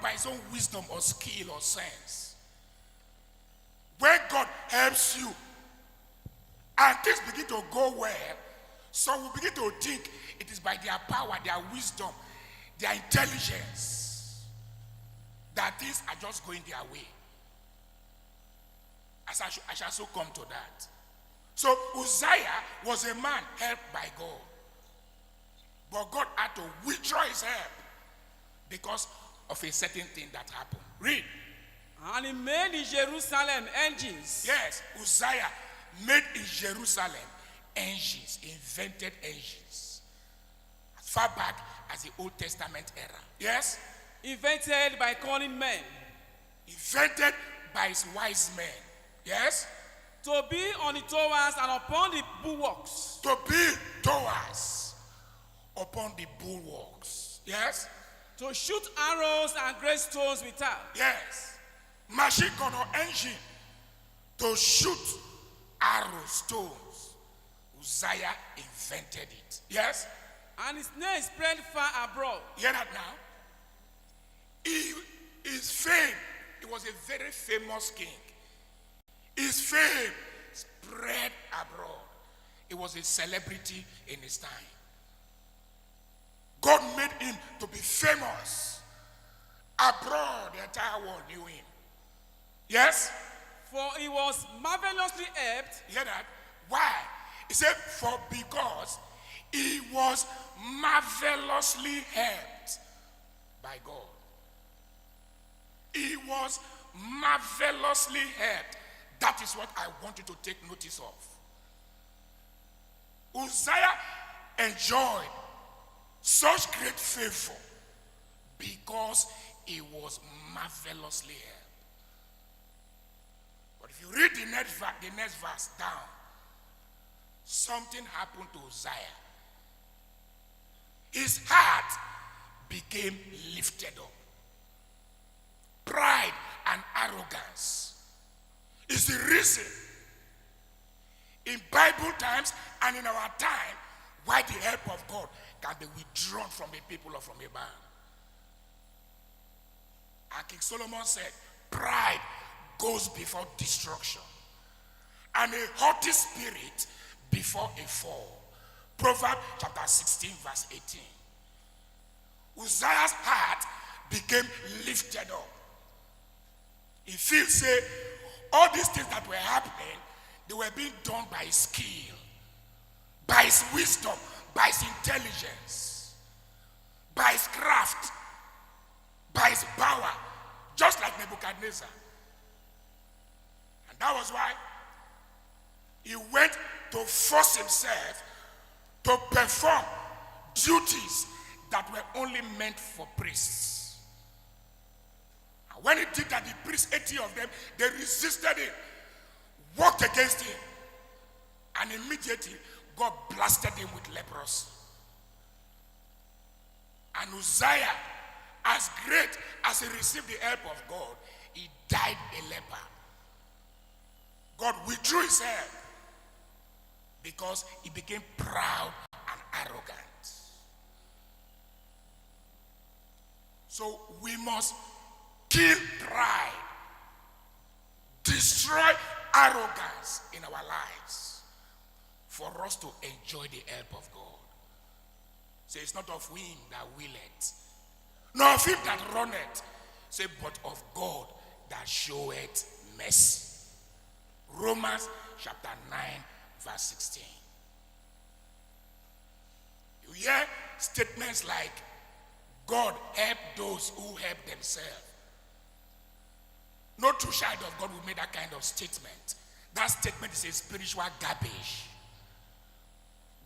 by his own wisdom or skill or sense. When God helps you and things begin to go well, some will begin to think it is by their power, their wisdom, their intelligence that things are just going their way. As I shall so come to that. So Uzziah was a man helped by God. But God had to withdraw his help because of a certain thing that happened. Read. And he made in Jerusalem engines. Yes, Uzziah made in Jerusalem engines, invented engines. As far back as the Old Testament era. Yes? Invented by cunning men. Invented by his wise men. Yes? To be on the towers and upon the bulwarks. To build towers upon the bulwarks. Yes? To shoot arrows and great stones without. Yes. Machine gun or engine to shoot arrows, stones. Uzziah invented it. Yes? And his name spread far abroad. Hear that now? His fame, he was a very famous king. His fame spread abroad. He was a celebrity in his time. God made him to be famous. Abroad, the entire world knew him. Yes? For he was marvelously helped. Hear that? Why? He said, because he was marvelously helped by God. He was marvelously helped. That is what I want you to take notice of. Uzziah enjoyed such great favor because he was marvelously helped. But if you read the next verse down, something happened to Uzziah. His heart became lifted up. Pride and arrogance is the reason in Bible times and in our time why the help of God can be withdrawn from the people or from a man. And King Solomon said, pride goes before destruction, and a haughty spirit before a fall. Proverbs chapter 16 verse 18. Uzziah's heart became lifted up. He feels, say, all these things that were happening, they were being done by his skill, by his wisdom, by his intelligence, by his craft, by his power, just like Nebuchadnezzar. And that was why he went to force himself to perform duties that were only meant for priests. And when he did that, the priests, 80 of them, they resisted him, walked against him, and immediately God blasted him with leprosy. And Uzziah, as great as he received the help of God, he died a leper. God withdrew his help because he became proud and arrogant. So we must kill pride, destroy arrogance in our lives for us to enjoy the help of God. Say, it's not of him that willeth, nor of him that runneth, say, but of God that showeth mercy. Romans chapter 9 verse 16. You hear statements like, God help those who help themselves. No true child of God will make that kind of statement. That statement is a spiritual garbage.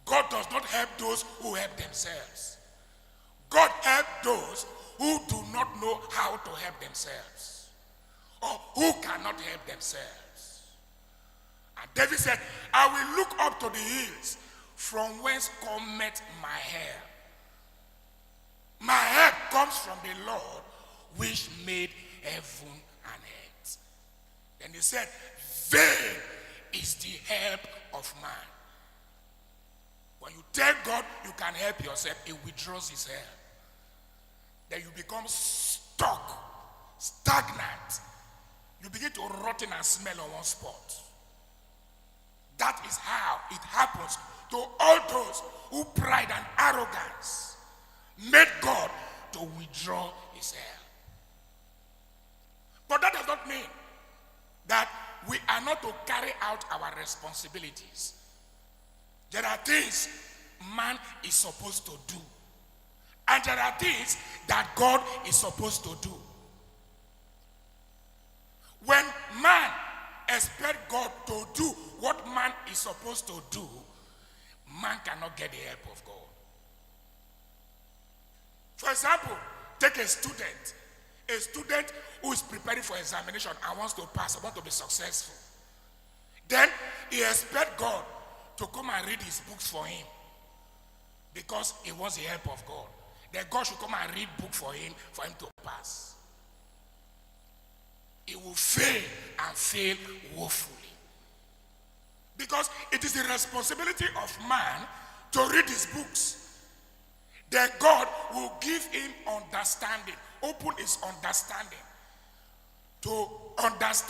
God does not help those who help themselves. God helps those who do not know how to help themselves, or who cannot help themselves. And David said, I will look up to the hills, from whence cometh my help. My help comes from the Lord, which made heaven and earth. Then he said, vain is the help of man. When you tell God you can help yourself, he withdraws his help. Then you become stuck stagnant. You begin to rotten and smell on one spot. That is how it happens to all those who pride and arrogance made God to withdraw his help. But that does not mean that we are not to carry out our responsibilities. There are things man is supposed to do, and there are things that God is supposed to do. When man expects God to do what man is supposed to do, man cannot get the help of God. For example, take a student who is preparing for examination and wants to pass, wants to be successful. Then he expects God to come and read his books for him because he wants the help of God. Then God should come and read book for him to pass. He will fail and fail woefully. Because it is the responsibility of man to read his books. Then God will give him understanding, open his understanding to understand